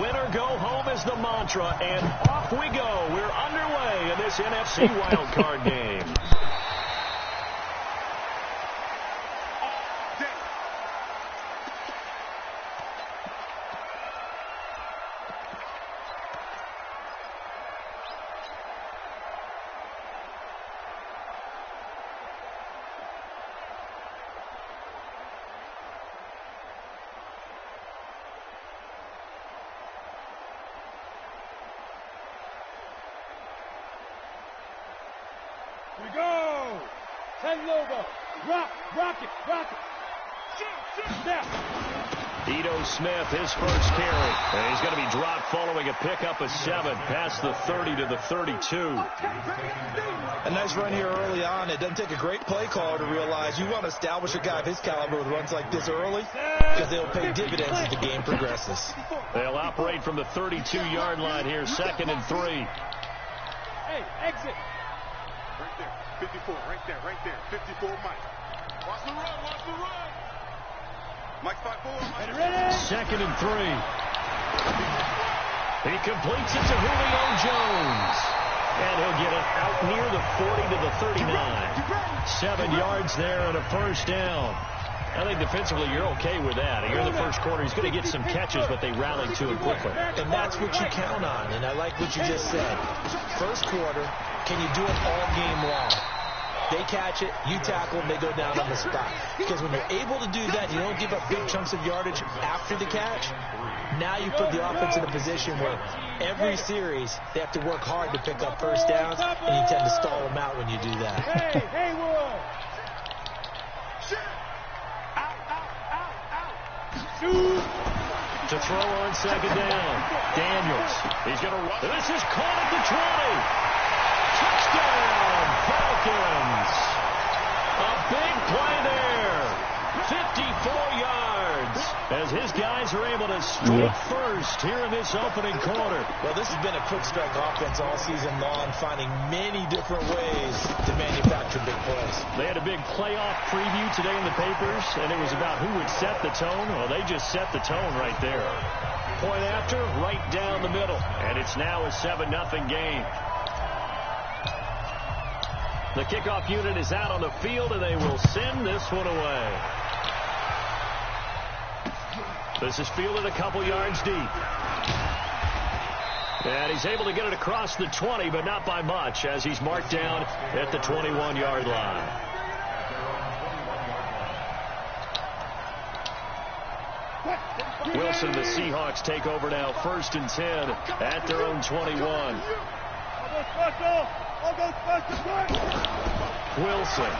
Win or go home is the mantra, and off we go. We're underway in this NFC wildcard game. We go! Ten logo. Rock it. Snap. Ito Smith, his first carry. And he's going to be dropped following a pickup of 7 past the 30 to the 32. A nice run here early on. It doesn't take a great play caller to realize you want to establish a guy of his caliber with runs like this early because they'll pay dividends as the game progresses. They'll operate from the 32-yard line here, 2nd and 3. Hey, exit. Right there, 54, right there, 54, Mike. Watch the run. Mike 5-4. Ready? 2nd and 3. He completes it to Julio Jones. And he'll get it out near the 40 to the 39. 7 yards there and a first down. I think defensively you're okay with that. Here in the first quarter, he's going to get some catches, but they rallied to it quickly. And that's what you count on, and I like what you just said. First quarter, can you do it all game long? They catch it, you tackle them, they go down on the spot. Because when you're able to do that, you don't give up big chunks of yardage after the catch. Now you put the offense in a position where every series they have to work hard to pick up first downs, and you tend to stall them out when you do that. Hey, Will. To throw on 2nd down. Daniels. He's going to run. This is caught at the 20. Touchdown, Falcons. A big play there. 54 yards. As his guys are able to strike first here in this opening quarter. Well, this has been a quick strike offense all season long, finding many different ways to manufacture big plays. They had a big playoff preview today in the papers, and it was about who would set the tone. Well, they just set the tone right there. Point after, right down the middle. And it's now a 7-0 game. The kickoff unit is out on the field, and they will send this one away. This is fielded a couple yards deep. And he's able to get it across the 20, but not by much, as he's marked down at the 21-yard line. Wilson, the Seahawks take over now, 1st and 10 at their own 21. Wilson.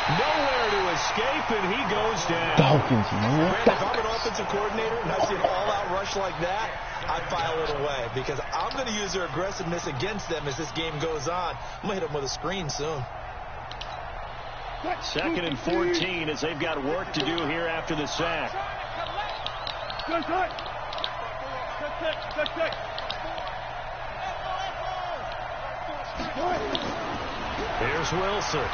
Nowhere to escape, and he goes down. Falcons, man. If I'm an offensive coordinator and I see an all-out rush like that, I'd file it away because I'm going to use their aggressiveness against them as this game goes on. I'm going to hit them with a screen soon. 2nd and 14 as they've got work to do here after the sack. Here's Wilson.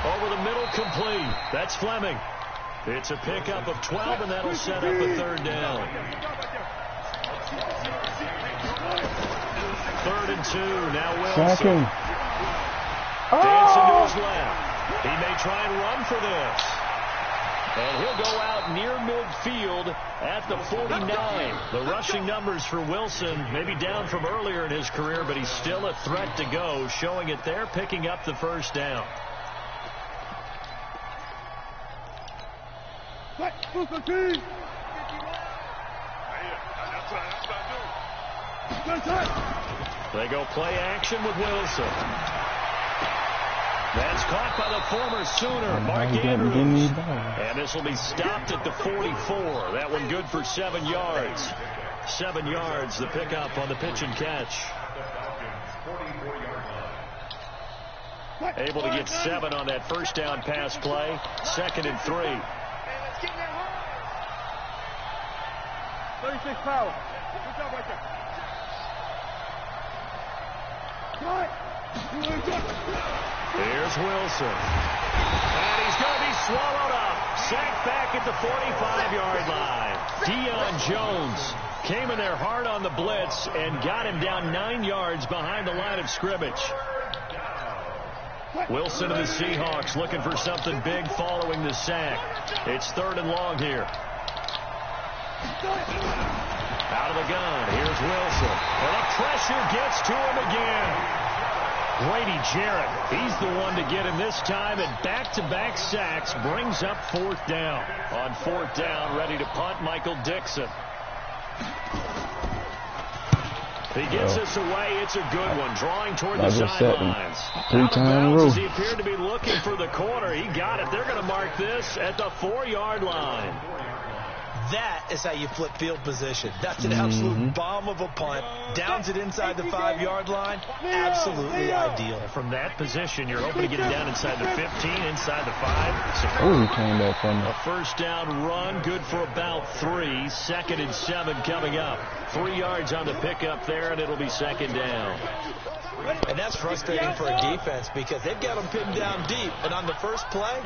Over the middle, complete. That's Fleming. It's a pickup of 12, and that'll set up a 3rd down. 3rd and 2. Now Wilson. Dancing to his left. He may try and run for this. And he'll go out near midfield at the 49. The rushing numbers for Wilson maybe down from earlier in his career, but he's still a threat to go, showing it there, picking up the first down. They go play action with Wilson. That's caught by the former Sooner, Mark Andrews. And this will be stopped at the 44. That one good for 7 yards. 7 yards, the pickup on the pitch and catch. Able to get 7 on that first down pass play. 2nd and 3. 36 power. Good job right there. Here's Wilson. And he's going to be swallowed up. Sacked back at the 45-yard line. Deion Jones came in there hard on the blitz and got him down 9 yards behind the line of scrimmage. Wilson and the Seahawks looking for something big following the sack. It's 3rd and long here. Out of the gun. Here's Wilson. And the pressure gets to him again. Grady Jarrett, he's the one to get him this time, and back-to-back sacks brings up 4th down. On 4th down, ready to punt, Michael Dixon. He gets us away. It's a good one. Drawing toward the sidelines. 3-time rule. As he appeared to be looking for the corner. He got it. They're going to mark this at the 4-yard line. That is how you flip field position. That's an absolute bomb of a punt. Downs it inside the 5-yard line. Absolutely ideal. From that position, you're hoping to get it down inside the 15, inside the 5. Oh, he came back from A 1st down run, good for about 3. 2nd and 7 coming up. 3 yards on the pickup there, and it'll be 2nd down. And that's frustrating for a defense because they've got them pinned down deep. And on the first play,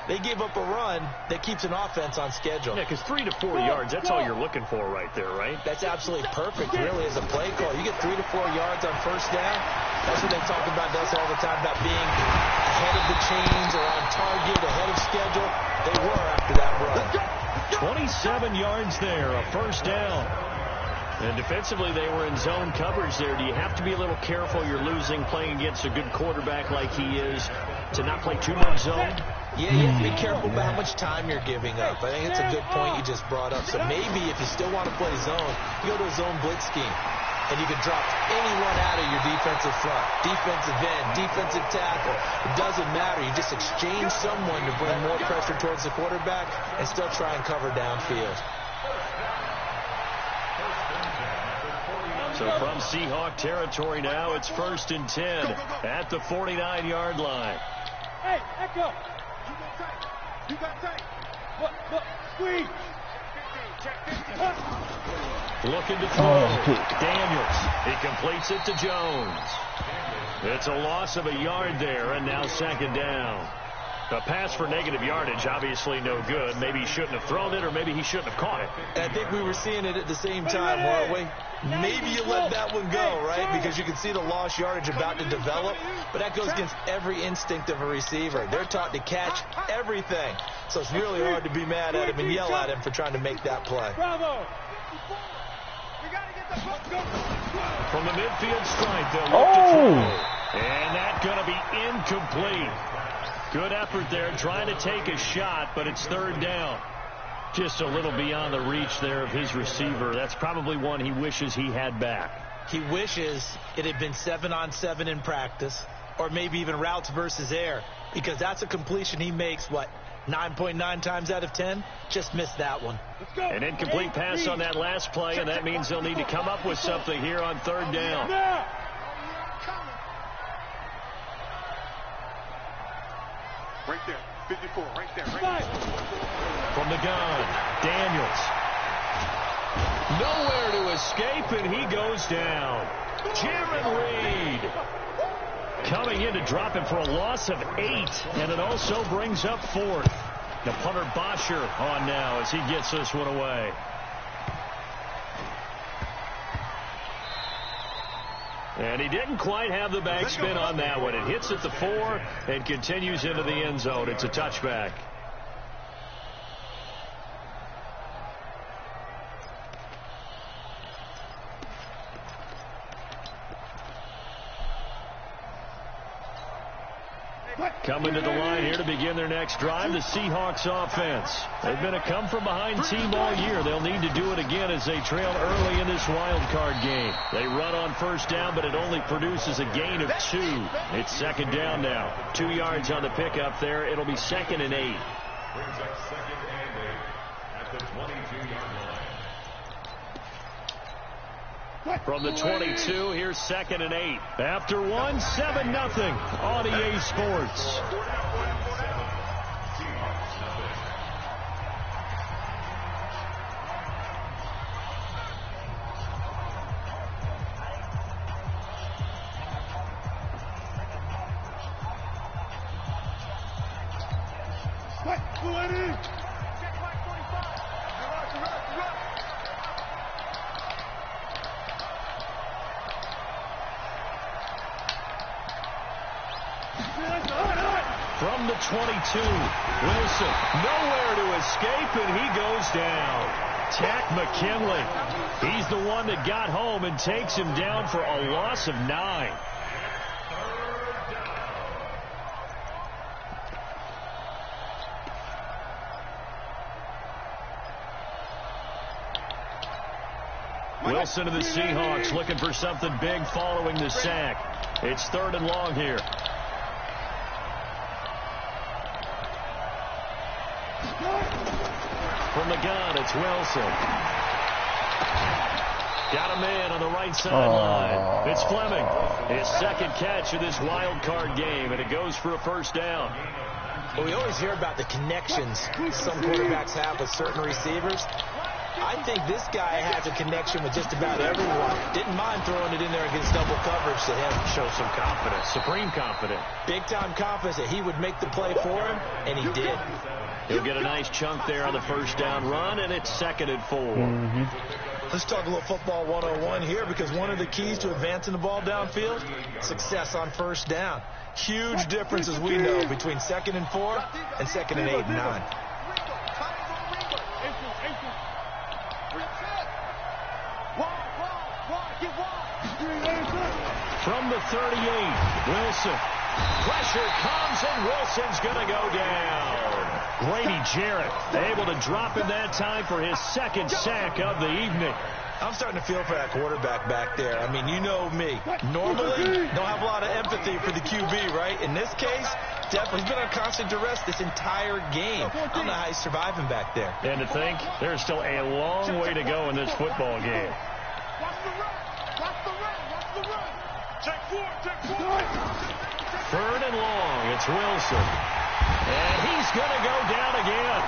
they give up a run that keeps an offense on schedule. Yeah, because 3 to 4 yards, that's all you're looking for right there, right? That's absolutely perfect, really, as a play call. You get 3 to 4 yards on 1st down. That's what they talk about us all the time, about being ahead of the chains or on target, ahead of schedule. They were after that run. 27 yards there, a 1st down. And defensively, they were in zone coverage there. Do you have to be a little careful? You're losing playing against a good quarterback like he is to not play too much zone? Yeah, you have to be careful about how much time you're giving up. I think it's a good point you just brought up. So maybe if you still want to play zone, you go to a zone blitz scheme. And you can drop anyone out of your defensive front. Defensive end, defensive tackle. It doesn't matter. You just exchange someone to bring more pressure towards the quarterback and still try and cover downfield. So from Seahawk territory now, it's 1st and 10 at the 49-yard line. Hey, Echo. You got tight. Look, squeeze. Looking to throw. Daniels. He completes it to Jones. It's a loss of a yard there, and now 2nd down. A pass for negative yardage, obviously no good. Maybe he shouldn't have thrown it, or maybe he shouldn't have caught it. And I think we were seeing it at the same time, weren't we? Maybe you let that one go, right? Because you can see the lost yardage about to develop. But that goes against every instinct of a receiver. They're taught to catch everything. So it's really hard to be mad at him and yell at him for trying to make that play. Bravo. From the midfield stripe, they'll look to throw. And that's going to be incomplete. Good effort there, trying to take a shot, but it's 3rd down. Just a little beyond the reach there of his receiver. That's probably one he wishes he had back. He wishes it had been 7-on-7 in practice, or maybe even routes versus air, because that's a completion he makes, 9.9 times out of 10? Just missed that one. An incomplete pass on that last play, and that means they'll need to come up with something here on 3rd down. Right there, 54, right there, right there. From the gun, Daniels. Nowhere to escape, and he goes down. Jaron Reed coming in to drop him for a loss of 8, and it also brings up 4th. The punter Bosher on now as he gets this one away. And he didn't quite have the backspin on that one. It hits at the 4 and continues into the end zone. It's a touchback. Coming to the line here to begin their next drive, the Seahawks offense. They've been a come-from-behind team all year. They'll need to do it again as they trail early in this wild card game. They run on 1st down, but it only produces a gain of 2. It's 2nd down now. 2 yards on the pickup there. It'll be 2nd and 8. Brings up 2nd and 8 at the 22-yard line. From the 22, here's 2nd and 8. After 1, 7-0 on EA Sports. From the 22, Wilson nowhere to escape, and he goes down. Takk McKinley. He's the one that got home and takes him down for a loss of 9. Wilson of the Seahawks looking for something big following the sack. It's 3rd and long here. From the gun, it's Wilson. Got a man on the right sideline. It's Fleming. His 2nd catch of this wild card game, and it goes for a 1st down. Well, we always hear about the connections some quarterbacks have with certain receivers. I think this guy has a connection with just about everyone. Didn't mind throwing it in there against double coverage to him. Show some confidence, supreme confidence. Big-time confidence that he would make the play for him, and he did. He'll get a nice chunk there on the 1st down run, and it's 2nd and 4. Let's talk a little football 101 here, because one of the keys to advancing the ball downfield, success on 1st down. Huge difference, as we know, between 2nd and 4 and 2nd and 8 and 9. From the 38, Wilson. Pressure comes, and Wilson's going to go down. Grady Jarrett able to drop him that time for his 2nd sack of the evening. I'm starting to feel for that quarterback back there. I mean, you know me. Normally, don't have a lot of empathy for the QB, right? In this case, definitely, he's been on constant duress this entire game. I don't know how he's surviving back there. And to think, there's still a long way to go in this football game. Check 4. 3rd and long. It's Wilson. And he's going to go down again.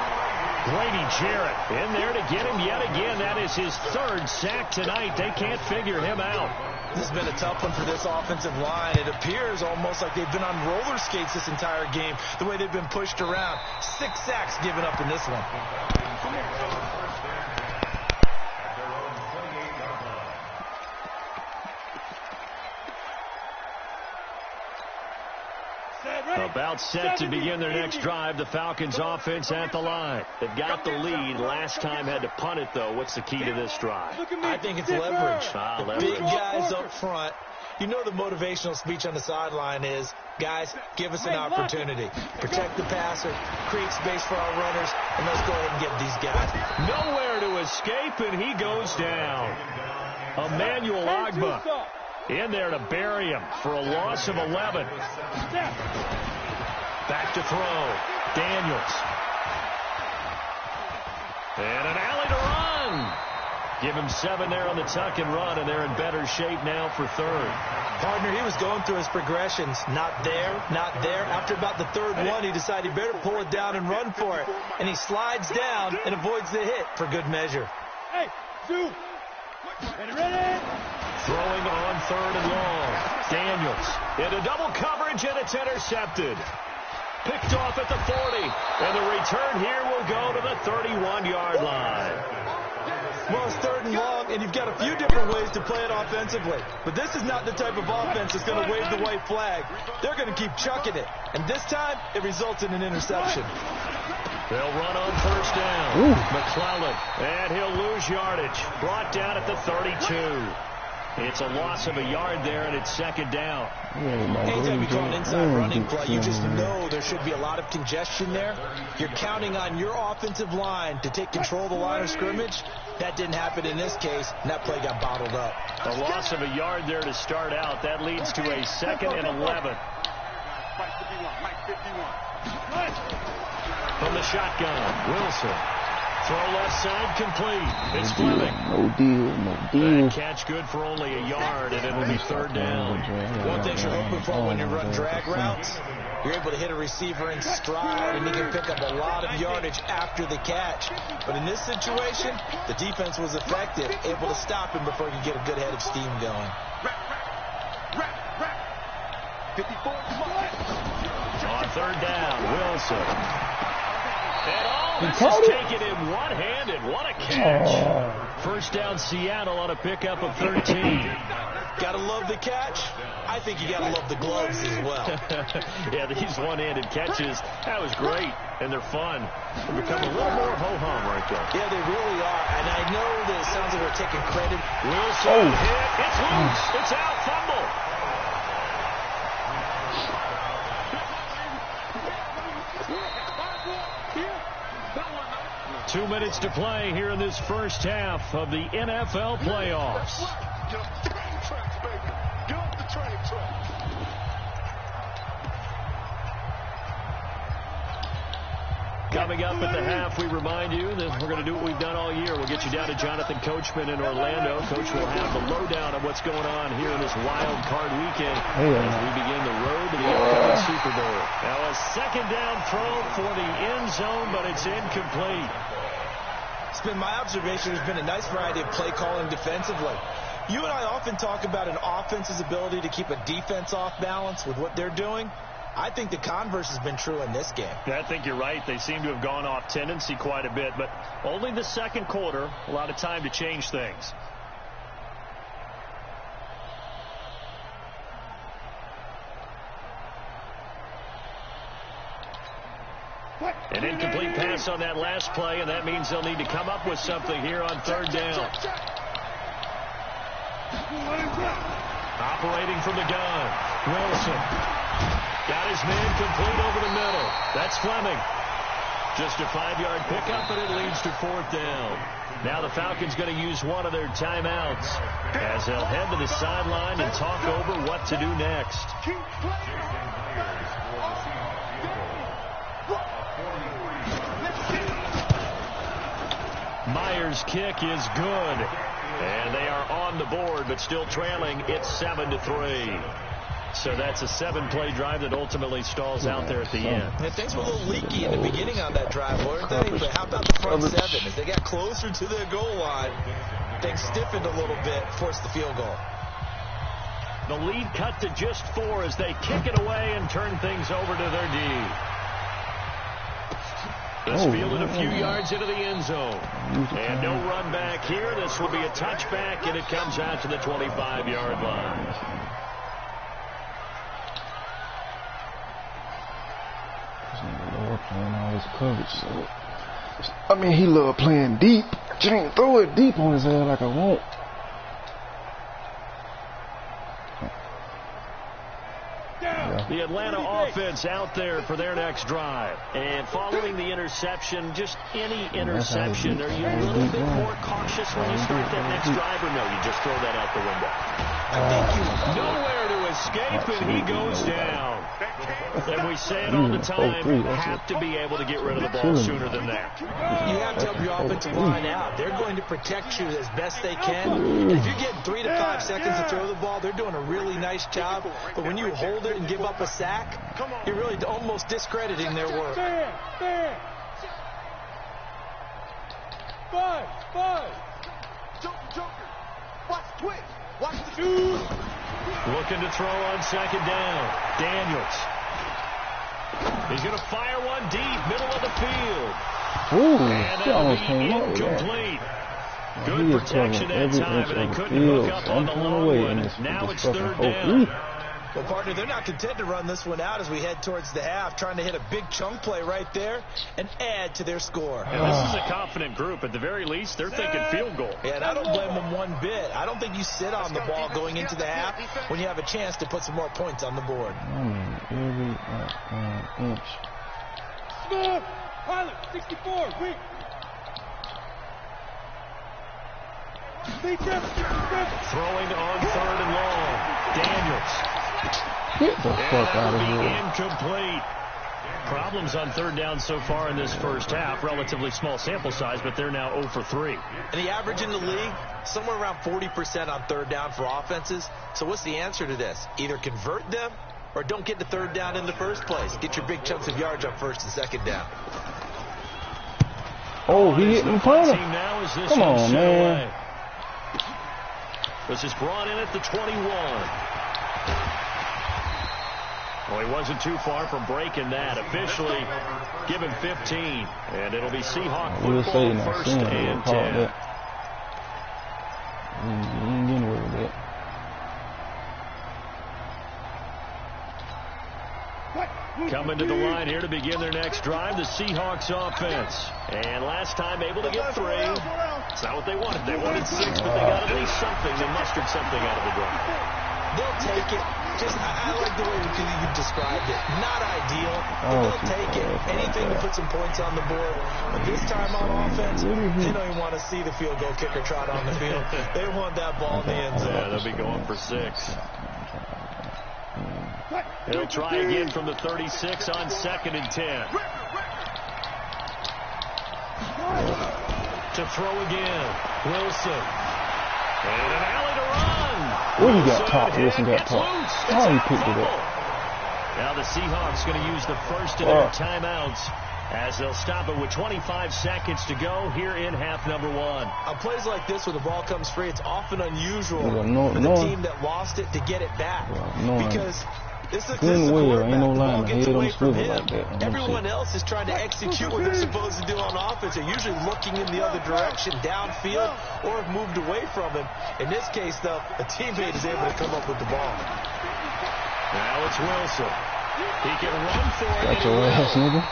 Grady Jarrett in there to get him yet again. That is his 3rd sack tonight. They can't figure him out. This has been a tough one for this offensive line. It appears almost like they've been on roller skates this entire game, the way they've been pushed around. 6 sacks given up in this one. About set to begin their next drive. The Falcons offense at the line. They've got the lead. Last time had to punt it, though. What's the key to this drive? I think it's leverage. Leverage. Big guys up front. You know the motivational speech on the sideline is, guys, give us an opportunity. Protect the passer, create space for our runners, and let's go ahead and get these guys. Nowhere to escape, and he goes down. Emmanuel Ogbah in there to bury him for a loss of 11. Back to throw. Daniels. And an alley to run. Give him 7 there on the tuck and run, and they're in better shape now for 3rd. Partner, he was going through his progressions. Not there, not there. After about the 3rd one, he decided he better pull it down and run for it. And he slides down and avoids the hit for good measure. Hey, 2. Ready? Throwing on 3rd and long. Daniels into double coverage, and it's intercepted. Picked off at the 40. And the return here will go to the 31-yard line. Well, it's 3rd and long, and you've got a few different ways to play it offensively. But this is not the type of offense that's going to wave the white flag. They're going to keep chucking it. And this time, it results in an interception. They'll run on 1st down. McClellan, and he'll lose yardage. Brought down at the 32. It's a loss of a yard there, and it's 2nd down. Anytime you call an inside running play, you just know there should be a lot of congestion there. You're counting on your offensive line to take control of the line of scrimmage. That didn't happen in this case, and that play got bottled up. A loss of a yard there to start out. That leads to a 2nd and 11. From the shotgun, Wilson. Throw left side complete. It's Fleming. No deal. That catch good for only a yard, and it'll be 3rd down. One thing you're hoping for when you run drag routes, you're able to hit a receiver in stride, and he can pick up a lot of yardage after the catch. But in this situation, the defense was effective, able to stop him before he could get a good head of steam going. 54. On 3rd down, Wilson. And this is taken in one-handed. What a catch. First down Seattle on a pickup of 13. Gotta love the catch. I think you gotta love the gloves as well. Yeah, these one-handed catches, that was great, and they're fun. They become a little more ho-hum right there. Yeah, they really are, and I know that it sounds like we're taking credit. Wilson hit. It's loose. It's out. Fumble. 2 minutes to play here in this first half of the NFL playoffs. Get off the train tracks, baby. Get off the train tracks. Coming up at the half, we remind you that we're going to do what we've done all year. We'll get you down to Jonathan Coachman in Orlando. Coach will have the lowdown of what's going on here in this wild card weekend as we begin the road to the upcoming Super Bowl. Now a second down throw for the end zone, but it's incomplete. It's been my observation. There's been a nice variety of play calling defensively. You and I often talk about an offense's ability to keep a defense off balance with what they're doing. I think the converse has been true in this game. Yeah, I think you're right. They seem to have gone off tendency quite a bit, but only the second quarter, a lot of time to change things. An incomplete pass on that last play, and that means they'll need to come up with something here on third down. Operating from the gun, Wilson. Got his man complete over the middle. That's Fleming. Just a 5-yard pickup, and it leads to fourth down. Now the Falcons going to use one of their timeouts as they'll head to the sideline and talk over what to do next. Myers' kick is good. And they are on the board, but still trailing. It's 7-3. So that's a 7-play drive that ultimately stalls out there at the end. And things were a little leaky in the beginning on that drive, weren't they? But how about the front seven? As they got closer to their goal line, things stiffened a little bit, forced the field goal. The lead cut to just 4 as they kick it away and turn things over to their D. This fielded a few yards into the end zone. And no run back here. This will be a touchback, and it comes out to the 25-yard line. Playing all his coverage, so I mean he love playing deep. Can't throw it deep on his head like I want. Yeah. The Atlanta offense out there for their next drive. And following the interception, just any interception, are you a little bit more cautious when you start that next drive, or no, you just throw that out the window? Nowhere to escape, and he goes down. And we say it all the time, you have to be able to get rid of the ball sooner than that. You have to help your offensive line out. They're going to protect you as best they can. And if you're getting 3 to 5 seconds to throw the ball, they're doing a really nice job. But when you hold it and give up a sack, you're really almost discrediting their work. Five. Joker. Watch the twitch. Watch the shoes. Looking to throw on second down. Daniels. He's going to fire one deep, middle of the field. Ooh, and that'll be incomplete. Good protection that time, but they couldn't hook up on the long one. Now it's third down. Well, partner, they're not content to run this one out as we head towards the half, trying to hit a big chunk play right there and add to their score. And this is a confident group. At the very least, they're thinking field goal. Yeah, and I don't blame them one bit. I don't think you sit on the ball going into the half when you have a chance to put some more points on the board. Every inch. Smith! Pilot, 64, weak. Throwing on third and long. Daniels. Get the fuck out of here. Incomplete. Problems on third down so far in this first half. Relatively small sample size, but they're now 0 for 3. And the average in the league, somewhere around 40% on third down for offenses. So what's the answer to this? Either convert them or don't get to third down in the first place. Get your big chunks of yards on first and second down. Oh, he hit in front of him. Come on, man. This is brought in at the 21. Well, he wasn't too far from breaking that. Officially given 15. And it'll be Seahawk football, first and 10. You ain't getting away with that. Coming to the line here to begin their next drive, the Seahawks offense. And last time able to get 3. It's not what they wanted. They wanted 6, but they got at least something. They mustered something out of the drive. They'll take it. Just, I like the way you described it. Not ideal, but they'll take it. Anything to put some points on the board. But this time on offense, they don't even want to see the field goal kicker trot on the field. They want that ball in the end zone. Yeah, they'll be going for 6. He'll try again from the 36 on 2nd and 10. To throw again, Wilson. And an alley to run. Well, he got topped. Wilson got topped. Oh, he picked it up. Now the Seahawks going to use the first of their timeouts as they'll stop it with 25 seconds to go here in half number 1. On plays like this where the ball comes free, it's often unusual for the team that lost it to get it back. Because this is a quarterback. Ain't no The ball line. gets Head away on from swivel him. like that. Everyone else is trying to execute what they're supposed to do on offense. They're usually looking in the other direction, downfield, or have moved away from him. In this case, though, a teammate is able to come up with the ball. Now it's Wilson. He can run for it. Got your ass, nigga.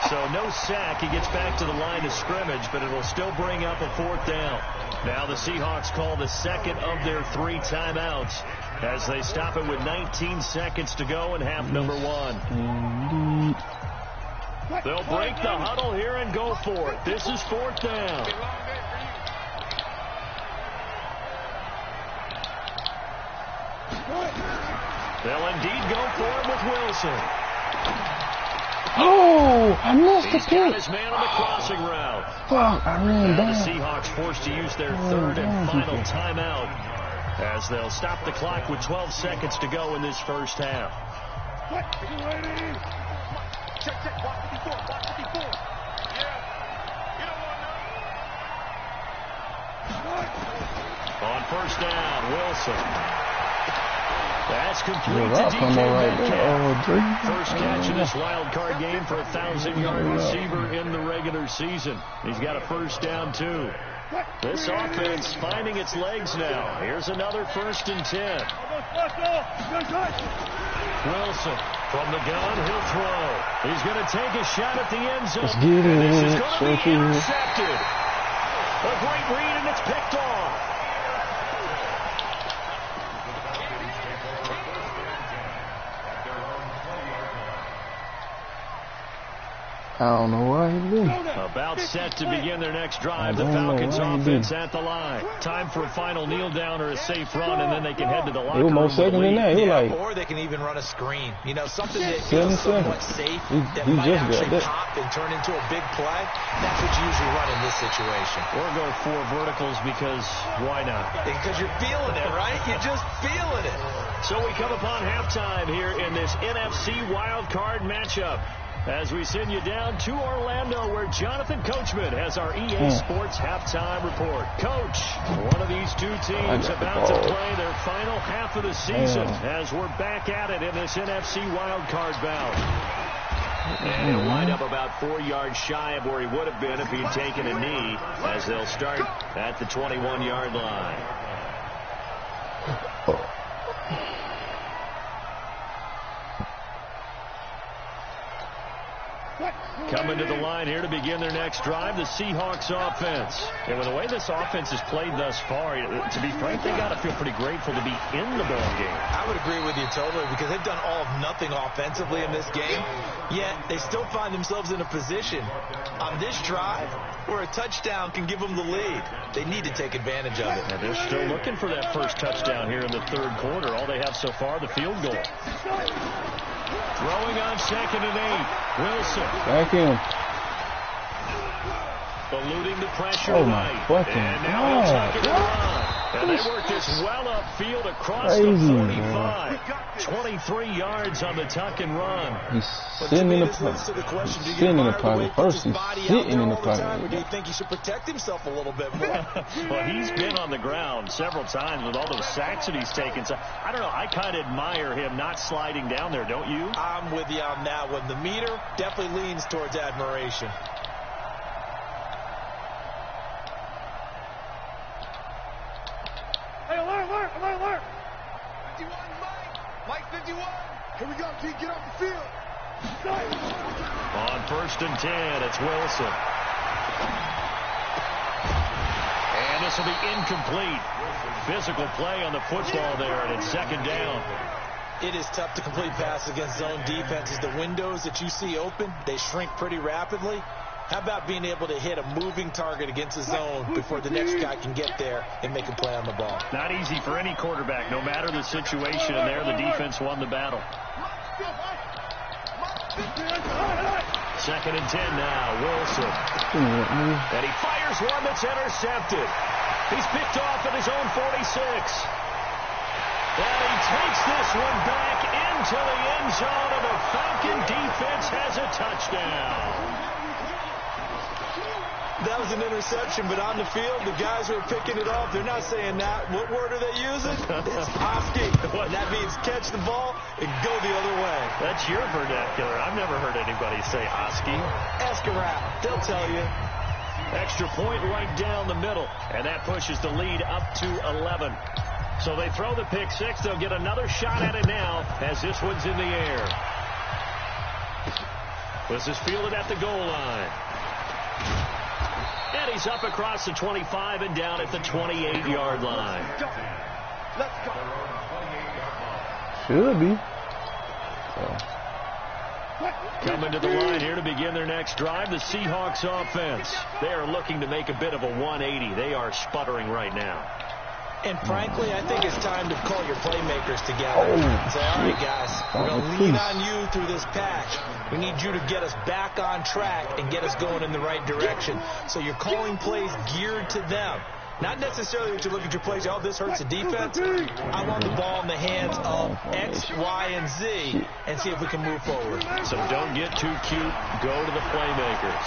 So no sack. He gets back to the line of scrimmage, but it'll still bring up a 4th down. Now the Seahawks call the second of their 3 timeouts as they stop it with 19 seconds to go in half number 1. They'll break the huddle here and go for it. This is 4th down. They'll indeed go for it with Wilson. Oh, I missed the He's got pick. his man on the crossing route. Fuck, I ran Now the down. Seahawks forced to use their 3rd and final timeout as they'll stop the clock with 12 seconds to go in this first half. On first down, Wilson. That's complete to DK Metcalf. First catch in this wild card game for a 1,000-yard receiver in the regular season. He's got a first down, too. This offense finding its legs now. Here's another 1st and 10. Wilson from the gun, he'll throw. He's going to take a shot at the end zone. Let's get it. This is going to be intercepted. A great read, and it's picked off. I don't know why he did. About set to begin their next drive. The Falcons offense at the line. Time for a final kneel down or a safe run, and then they can head to the locker room. It was more second than that. He was like, Or they can even run a screen. You know, something that 7 is somewhat seconds. safe He that might just got actually that. pop and turn into a big play. That's what you usually run in this situation. Or go 4 verticals because why not? Because you're feeling it, right? You're just feeling it. So we come upon halftime here in this NFC wild card matchup as we send you down to Orlando where Jonathan Coachman has our EA Sports halftime report. Coach, one of these two teams about to play their final half of the season as we're back at it in this NFC wild card bout. And he'll wind up about 4 yards shy of where he would have been if he'd taken a knee as they'll start at the 21-yard line. Coming to the line here to begin their next drive, the Seahawks offense. And with the way this offense has played thus far, to be frank, they got to feel pretty grateful to be in the ball game. I would agree with you totally because they've done all of nothing offensively in this game, yet they still find themselves in a position on this drive where a touchdown can give them the lead. They need to take advantage of it. And they're still looking for that first touchdown here in the 3rd quarter. All they have so far, the field goal. Throwing on 2nd and 8. Wilson. Back in. Eluding the pressure my right. fucking And now he'll God. tuck it around. And they work this well upfield across Crazy, the 45. 23 yards on the tuck and run. He's sitting in the pocket. Sitting in the pocket. First, he's sitting in the pocket. Or do you think he should protect himself a little bit more? Well, he's been on the ground several times with all those sacks that he's taken. So, I don't know. I kind of admire him not sliding down there, don't you? I'm with you on that one. The meter definitely leans towards admiration. Hey, alert! 51, Mike 51. Here we go, T. Get off the field. On 1st and 10, it's Wilson. And this will be incomplete. Physical play on the football there, and it's 2nd down. It is tough to complete passes against zone defenses. The windows that you see open, they shrink pretty rapidly. How about being able to hit a moving target against the zone before the next guy can get there and make a play on the ball? Not easy for any quarterback, no matter the situation, and there the defense won the battle. 2nd and 10 now, Wilson. And he fires one that's intercepted. He's picked off at his own 46. And he takes this one back into the end zone, and the Falcon defense has a touchdown. That was an interception, but on the field, the guys who are picking it off, they're not saying that. What word are they using? It's Oski. And that means catch the ball and go the other way. That's your vernacular. I've never heard anybody say Oski. Ask a rap. They'll tell you. Extra point right down the middle, and that pushes the lead up to 11. So they throw the pick six. They'll get another shot at it now as this one's in the air. This is fielded at the goal line. And he's up across the 25 and down at the 28-yard line. Let's go. Should be. Coming to the line here to begin their next drive, the Seahawks offense. They are looking to make a bit of a 180. They are sputtering right now. And frankly, I think it's time to call your playmakers together. And say, all right, guys, we're going to lean on you through this patch. We need you to get us back on track and get us going in the right direction. So you're calling plays geared to them. Not necessarily that you look at your plays, oh, this hurts the defense. I want the ball in the hands of X, Y, and Z and see if we can move forward. So don't get too cute. Go to the playmakers.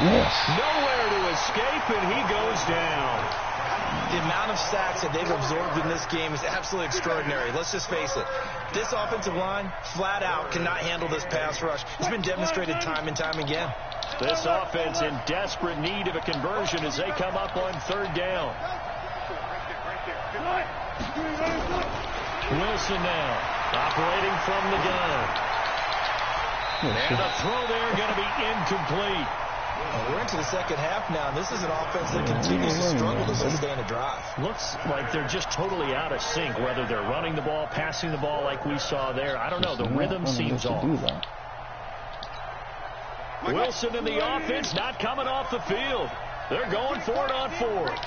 Yes. Nowhere to escape, and he goes down. The amount of sacks that they've absorbed in this game is absolutely extraordinary. Let's just face it. This offensive line, flat out, cannot handle this pass rush. It's been demonstrated time and time again. This offense in desperate need of a conversion as they come up on 3rd down. Wilson now operating from the gun. And the throw there going to be incomplete. We're into the second half now. This is an offense that continues to struggle to sustain a drive. Looks like they're just totally out of sync, whether they're running the ball, passing the ball like we saw there. I don't know. The rhythm seems off. Wilson in the offense not coming off the field. They're going for it on 4th.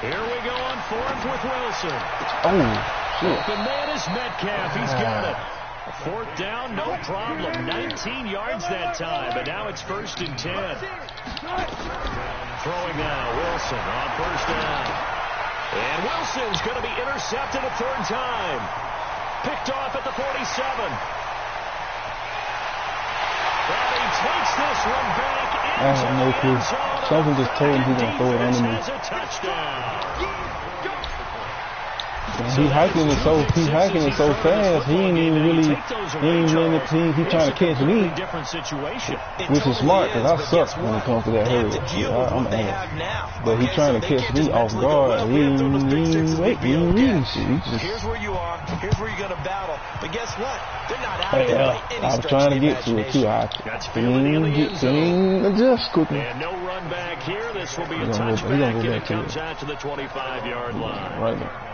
Here we go on 4th with Wilson. Oh, shit. Open man is Metcalf. He's got it. 4th down, no problem. 19 yards that time, but now it's 1st and 10. Throwing now, Wilson on 1st down. And Wilson's going to be intercepted a 3rd time. Picked off at the 47. And he takes this one back into the end zone. Something just told him he's going to throw it underneath. Has a touchdown. He hiking it so fast. He ain't even really, he trying to catch me, which is smart because I suck when it comes to that hurdle. I'm ass. But he trying to catch me off guard. He ain't reading shit. Here's where you are. Here's where you're gonna battle. But guess what? They're not out of it by any I was trying to get to it too. I didn't adjust quickly. And no run back here. This will be a touchback, and it comes out to the 25-yard line. Right now.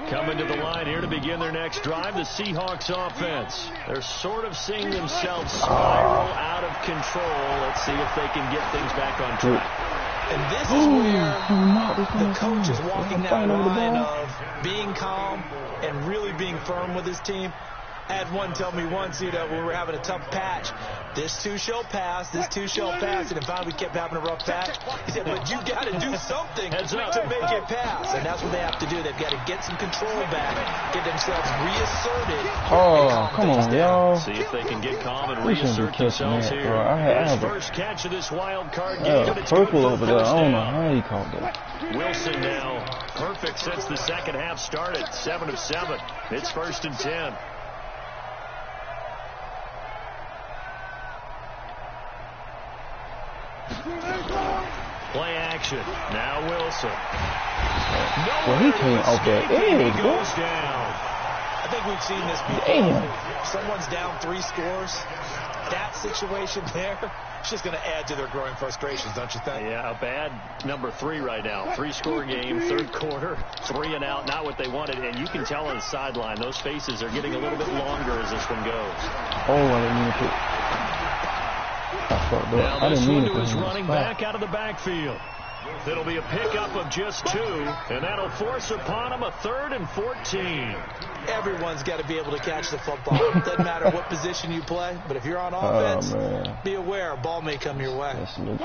Coming to the line here to begin their next drive, the Seahawks offense. They're sort of seeing themselves spiral out of control. Let's see if they can get things back on track. And this is where the coach is walking that line of being calm and really being firm with his team. I had one tell me once, you know, we were having a tough patch. This too shall pass. This too shall pass. And if we kept having a rough patch, he said, but you got to do something to make it pass. And that's what they have to do. They've got to get some control back, get themselves reasserted. Oh, come on, y'all. See if they can get calm and reassert themselves here. His first catch of this wild card game. Purple over there. I don't know how he caught that. Wilson now perfect since the second half started. 7 of 7. It's 1st and 10. Play action. Now Wilson. Well, he came off that edge, bro. Goes down. I think we've seen this before. If someone's down 3 scores, that situation there, it's just going to add to their growing frustrations, don't you think? Yeah, a bad number 3 right now. 3-score game, 3rd quarter, 3 and out, not what they wanted. And you can tell on the sideline, those faces are getting a little bit longer as this one goes. Oh, I didn't mean to put. Now this one is running back out of the backfield. It'll be a pickup of just 2, and that'll force upon him a 3rd and 14. Everyone's got to be able to catch the football. Doesn't matter what position you play, but if you're on offense, be aware a ball may come your way.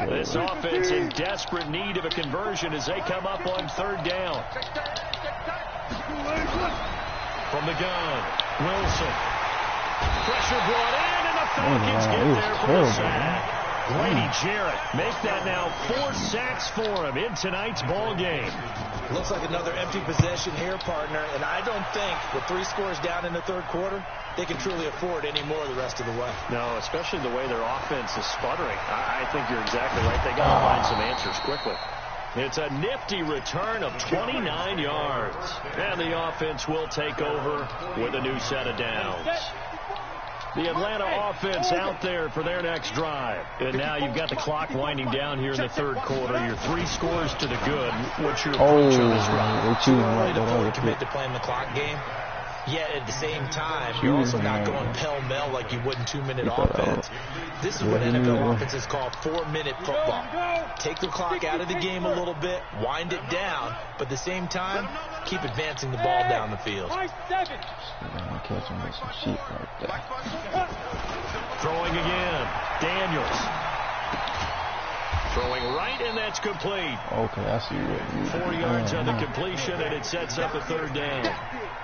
This offense in desperate need of a conversion as they come up on 3rd down. From the gun, Wilson. Pressure brought in, and the Falcons get there for the sack. Grady Jarrett make that now 4 sacks for him in tonight's ball game. Looks like another empty possession here, partner, and I don't think with 3 scores down in the 3rd quarter, they can truly afford any more the rest of the way. No, especially the way their offense is sputtering. I think you're exactly right. They got to find some answers quickly. It's a nifty return of 29 yards. And the offense will take over with a new set of downs. The Atlanta offense out there for their next drive. And now you've got the clock winding down here in the 3rd quarter. You're 3 scores to the good. What's your approach on this run? Fully commit to playing the clock game. Yet at the same time, you're also not going pell-mell like you would in 2-minute offense. This is what NFL offenses call 4-minute football. Take the clock out of the game a little bit, wind it down, but at the same time, keep advancing the ball down the field. Throwing again. Daniels. Throwing right, and that's complete. Okay, I see it. 4 yards on the completion, and it sets up a 3rd down.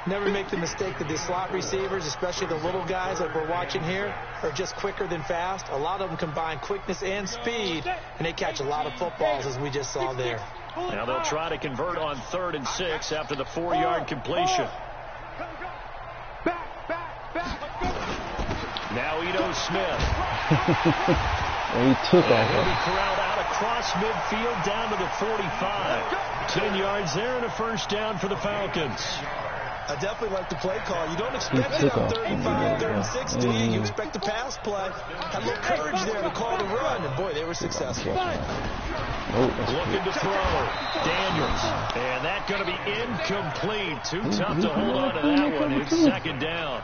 Never make the mistake that the slot receivers, especially the little guys like we're watching here, are just quicker than fast. A lot of them combine quickness and speed, and they catch a lot of footballs, as we just saw there. Now they'll try to convert on 3rd and 6 after the 4-yard completion. Now Ito Smith. He took off. He'll be corralled out across midfield down to the 45. 10 yards there and a 1st down for the Falcons. I definitely like the play call. You don't expect it on 35, 3rd and 6, do you? You expect the pass play. Had a little courage there to call the run, and boy, they were successful. Looking to throw. Daniels. And that's going to be incomplete. Too tough to hold on to that one. It's 2nd down.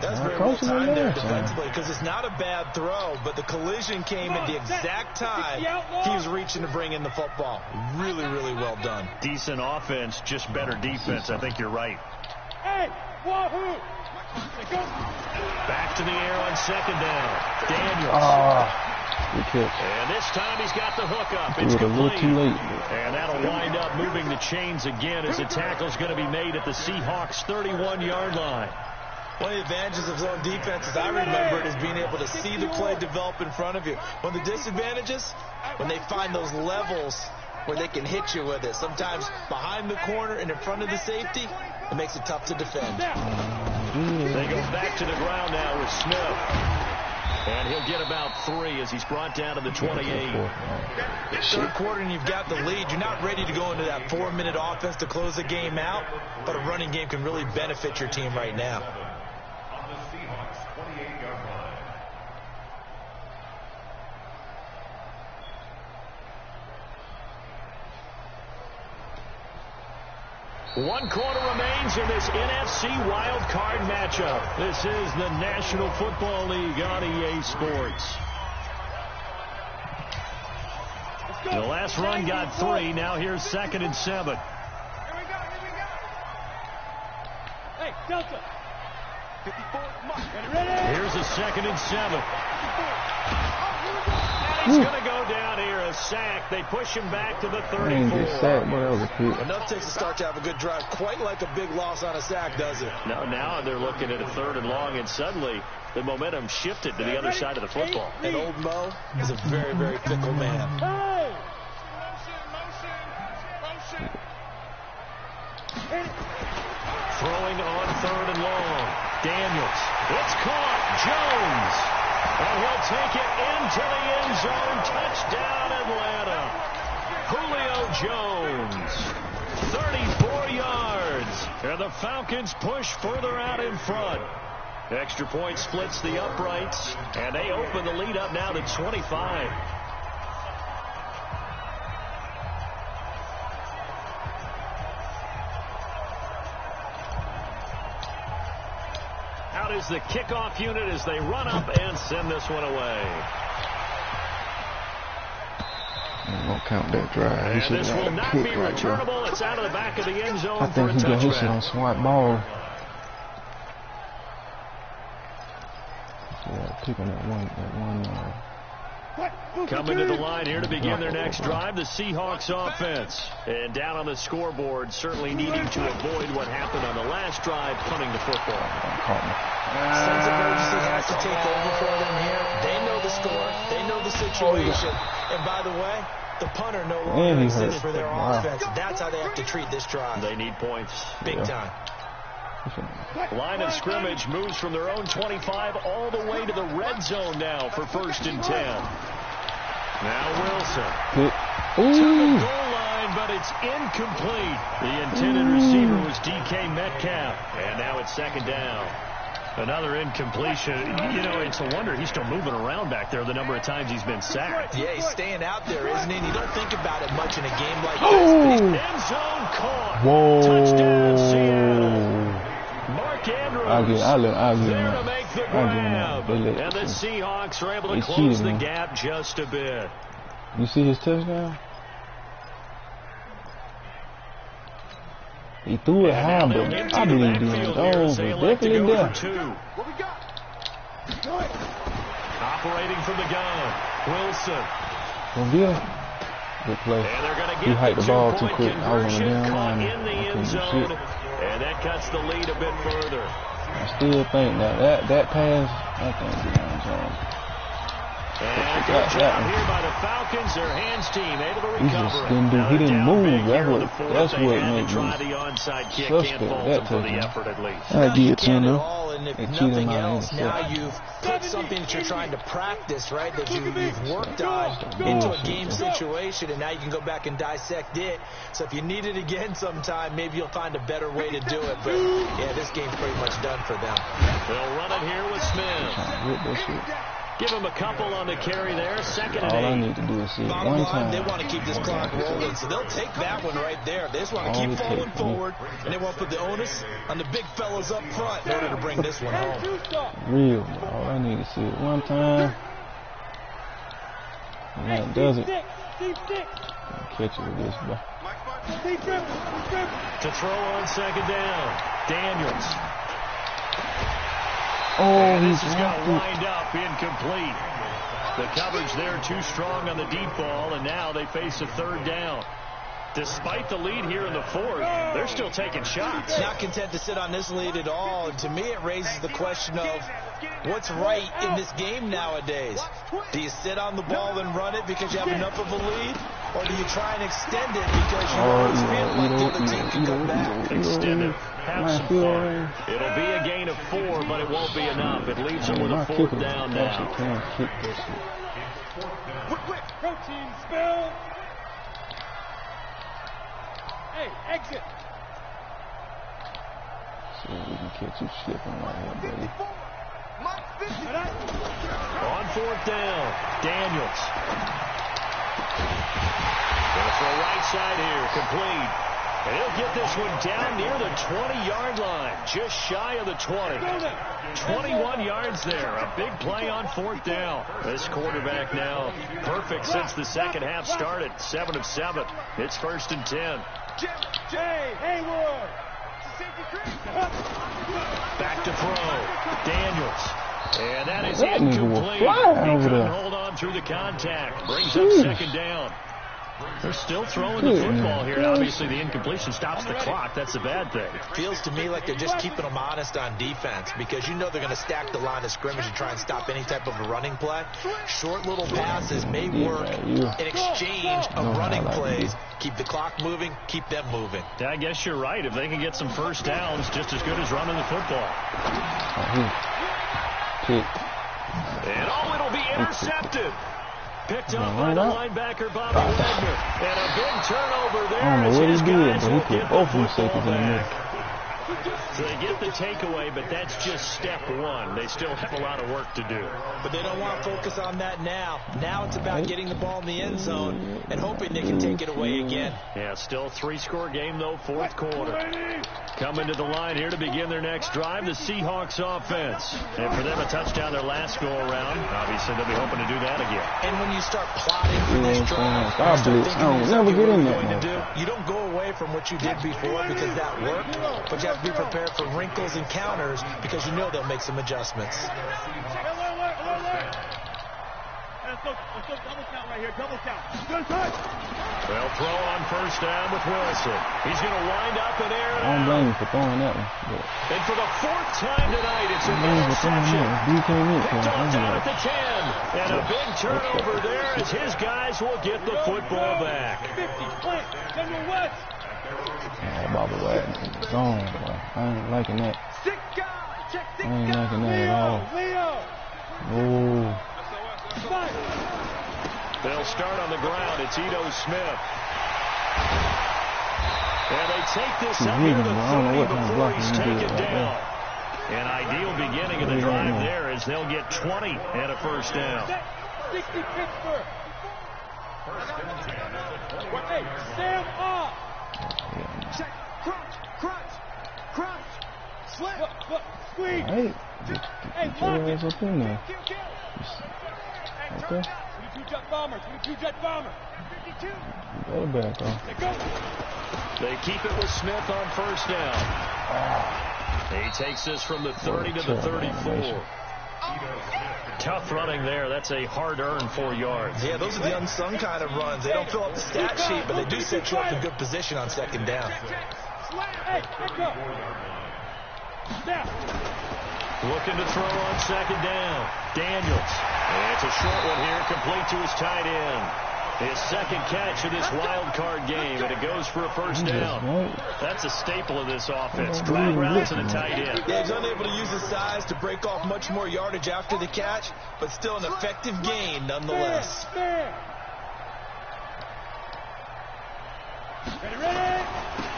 That's very well timed there defensively because it's not a bad throw, but the collision came at the exact time he was reaching to bring in the football. Really, really well done. Decent offense, just better defense. I think you're right. Back to the air on 2nd down. Daniels. Good catch. And this time he's got the hook up. It's a little too late. And that'll wind up moving the chains again as the tackle's going to be made at the Seahawks' 31-yard line. One of the advantages of zone defense, as I remember it, is being able to see the play develop in front of you. One of the disadvantages, when they find those levels where they can hit you with it. Sometimes behind the corner and in front of the safety, it makes it tough to defend. They go back to the ground now with Smith. And he'll get about 3 as he's brought down to the 28. 3rd quarter and you've got the lead. You're not ready to go into that 4-minute offense to close the game out, but a running game can really benefit your team right now. On the Seahawks 28-yard line. One quarter remains in this NFC Wild Card matchup. This is the National Football League on EA Sports. The last run got 3. Now here's 2nd and 7. Hey, Delta. Here's a 2nd and 7. He's going to go down here, a sack. They push him back to the 34. Enough takes to start to have a good drive. Quite like a big loss on a sack, does it? No, now they're looking at a 3rd and long, and suddenly the momentum shifted to the other side of the football. And old Mo is a very, very fickle man. Throwing on 3rd and long. Daniels. It's caught. Jones. And he'll take it into the end zone. Touchdown, Atlanta. Julio Jones. 34 yards. And the Falcons push further out in front. Extra point splits the uprights. And they open the lead up now to 25. Out is the kickoff unit as they run up and send this one away. Won't count that drive. And this will not be returnable. It's out of the back of the end zone for a touchdown. I think he got his shit on swat ball. Yeah, picking that one. Coming to the line here to begin their next drive, the Seahawks offense. And down on the scoreboard, certainly needing to avoid what happened on the last drive, punting the football. Sense of urgency has to take over for them here. They know the score. They know the situation. And by the way, the punter no longer exists for their offense. That's how they have to treat this drive. They need points. Big time. Line of scrimmage moves from their own 25 all the way to the red zone now for 1st and 10. Now Wilson. To the goal line, but it's incomplete. The intended receiver was DK Metcalf. And now it's 2nd down. Another incompletion. You know, it's a wonder he's still moving around back there the number of times he's been sacked. Yeah, he's staying out there, isn't he? And you don't think about it much in a game like this. End zone caught. Whoa. Touchdown, Seattle. Mark Andrews there to make the grab. And the Seahawks are able to close the gap just a bit. You see his touchdown? He threw it high, but I believe he was over. Definitely there. Operating from the gun. Wilson. Good play. And they're going to He hiked the ball too quick. I was on the damn line. In the end zone. And that cuts the lead a bit further. I still think that pass, I think Deion Jones. And good job here by the Falcons. Their hands team able to recover. He didn't move. That's what made me try the onside kick. Can't fault them for the effort at least. I get it to him. And if nothing else, now you've put something that you're trying to practice, right, that you've worked on into a game situation, and now you can go back and dissect it. So if you need it again sometime, maybe you'll find a better way to do it. But, yeah, this game's pretty much done for them. They'll run it here with Smith. Give him a couple on the carry there. 2nd and 8. All I need to do is see it one time. They want to keep this clock rolling, so they'll take that one right there. They just want to keep falling forward, and they want to put the onus on the big fellas up front in order to bring this one home. Real. All I need to see it one time. And that does it. Catch it with this, bro. To throw on 2nd down. Daniels. This has got lined up, incomplete. The coverage there too strong on the deep ball, and now they face a 3rd down. Despite the lead here in the 4th, they're still taking shots. Not content to sit on this lead at all, and to me it raises the question of what's right in this game nowadays. Do you sit on the ball and run it because you have enough of a lead, or do you try and extend it because you always feel like the other team can come back? Extend it. Have some fun. It'll be a gain of 4, but it won't be enough. It leaves them with a 4th down now. Protein spill. Hey, exit. So we can catch you slipping right here, buddy. On 4th down, Daniels. Gonna throw right side here, complete. And he'll get this one down near the 20-yard line, just shy of the 20. 21 yards there, a big play on 4th down. This quarterback now perfect since the 2nd half started, 7 of 7. It's 1st and 10. Jay Haywood. Back to throw. Daniels. And that is That nigga was incomplete. flying He over couldn't there. hold on through the contact. Brings up second down. They're still throwing the football here. Obviously, the incompletion stops the clock. That's a bad thing. Feels to me like they're just keeping them honest on defense because you know they're going to stack the line of scrimmage and try and stop any type of a running play. Short little passes may work in exchange of running plays. Keep the clock moving, keep them moving. I guess you're right. If they can get some first downs, just as good as running the football. And it'll be intercepted. Picked up by the linebacker, Bobby Wagner. And a big turnover there. I don't know what he did, but he put put both of them safeties in the middle. So they get the takeaway, but that's just step one. They still have a lot of work to do. But they don't want to focus on that now. Now it's about getting the ball in the end zone and hoping they can take it away again. Yeah, still 3-score game, though, fourth quarter. Coming to the line here to begin their next drive, the Seahawks offense. And for them, a touchdown their last go-around. Obviously, they'll be hoping to do that again. And when you start plotting for this drive, I don't never get in there. You don't go away from what you did before because that worked, but you have to be prepared for wrinkles and counters because you know they'll make some adjustments. Let's go double count right here, double count. They'll throw on first down with Wilson. He's going to wind up in air. I don't blame you for throwing that one. And for the fourth time tonight, it's an interception. Picked off down at the 10. And a big turnover there as his guys will get the football back. 50, Clint, General West. Bobby Wagner. Gone, boy. I ain't liking that. I ain't liking that at all. Oh. They'll start on the ground. It's Ito Smith. And they take this up near the 30 before he's taken down. An ideal beginning of the drive there as they'll get 20 and a first down. 60 Pittsburgh. Hey, Sam off. Check. Crunch. Slip. Squeeze. Hey, get your ass up in there. Okay. 22 jet bomber. 52 jet bomber. 52. Better back off. They keep it with Smith on first down. He takes this from the 30 to the 34. Tough running there. That's a hard-earned 4 yards. Yeah, those are the unsung kind of runs. They don't fill up the stat sheet, but they do set you up in good position on second down. Hey, go. Snap. Looking to throw on second down. Daniels. And it's a short one here, complete to his tight end. His second catch of this wild card game, and it goes for a first down. That's a staple of this offense. Drag routes and a tight end. Yeah, he's unable to use his size to break off much more yardage after the catch, but still an effective gain nonetheless. Ready.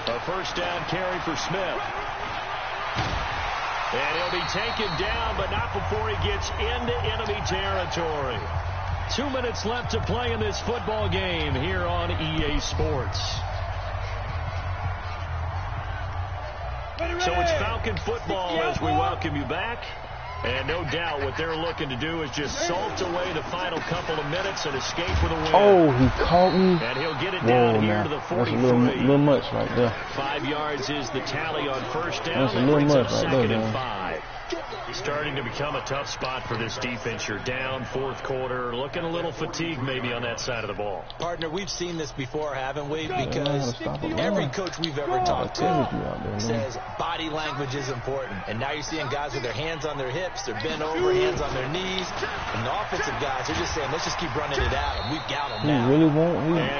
A first down carry for Smith. And he'll be taken down, but not before he gets into enemy territory. 2 minutes left to play in this football game here on EA Sports. So it's Falcon football as we welcome you back. And no doubt what they're looking to do is just salt away the final couple of minutes and escape with a win. Oh, he caught me. And he'll get it down here to the 43. That's a little much right there. 5 yards is the tally on first down. That's a little much right there, and 5. Starting to become a tough spot for this defense. You're down fourth quarter, looking a little fatigued maybe on that side of the ball. Partner, we've seen this before, haven't we? Because every coach we've ever talked to says body language is important. And now you're seeing guys with their hands on their hips, they're bent over, hands on their knees. And the offensive guys are just saying, let's just keep running it at him. We've got him now.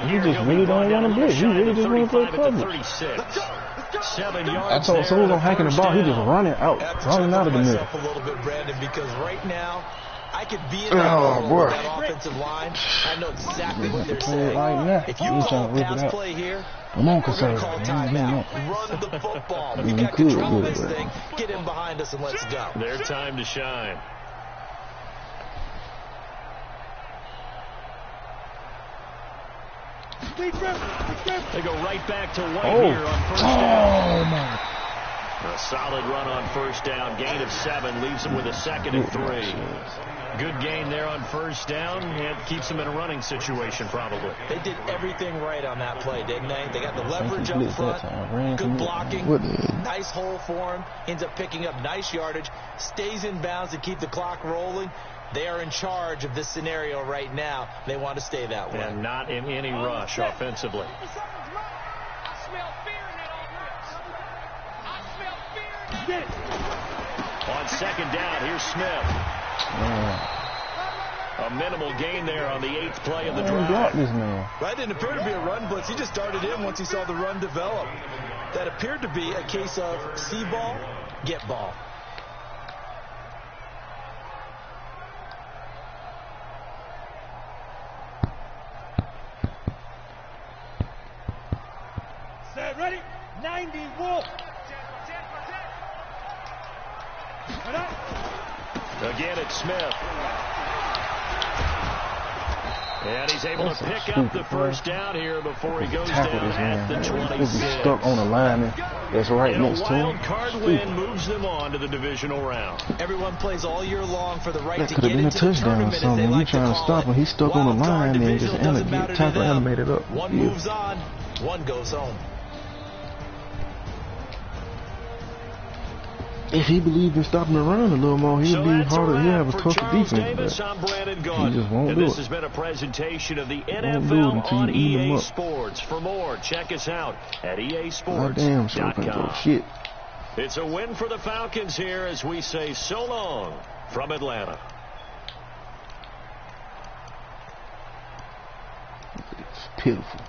He just really don't want to blitz. He really just want to play coverage. 7 yards. I told someone on hacking the ball, he just running out of the middle. A little bit, Brandon, because right now I could be in that offensive line. I know exactly what they're saying. If you call a pass play here, we're going to call timeout. Run the football. We've got control of this thing. Get in behind us and let's go. Their time to shine. They go right back to White here on first down. A solid run on first down. Gain of 7 leaves them with a 2nd and 3. Good gain there on first down. It keeps them in a running situation probably. They did everything right on that play, didn't they? They got the leverage up front. Good blocking. Nice hole for him. Ends up picking up nice yardage. Stays in bounds to keep the clock rolling. They are in charge of this scenario right now. They want to stay that way. And not in any rush offensively. On second down, here's Smith. A minimal gain there on the 8th play of the drive. That didn't appear to be a run blitz. He just started in once he saw the run develop. That appeared to be a case of see ball, get ball. Set, ready? 90 Wolf. Again, it's Smith. And he's able to pick up the first down here before he goes down at the 26. Stuck on a lineman that's right next to him. A wild card win moves them on to the divisional round. Everyone plays all year long for the right that to get into the tournament. That could have been a touchdown or something. When you trying to stop him, he's stuck on the line and just tackle animated up. One moves on, one goes home. If he believed in stopping the run a little more, he'd be harder. He'd have a tougher defense. Davis, I'm Brandon Gaudin. He just won't do it. This has been a presentation of the NFL on EA Sports. For more, check us out at easports.com. Shit. It's a win for the Falcons here as we say so long from Atlanta. It's pitiful.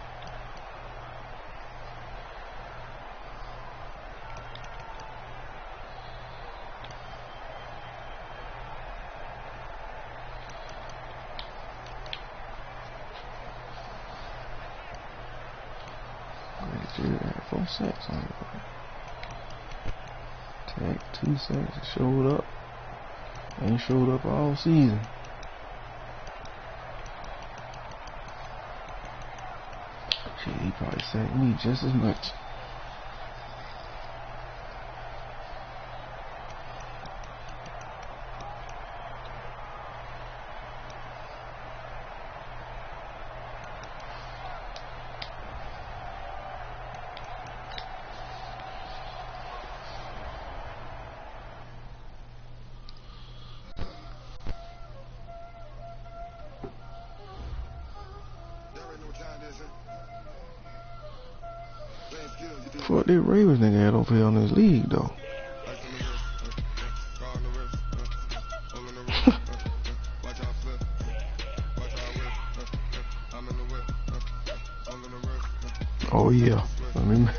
Had 4 sacks on it. Tag 2 sacks. Showed up. Ain't showed up all season. Shit, he probably sacked me just as much. Fuck that Ravens nigga had over here on this league though. Oh yeah, I mean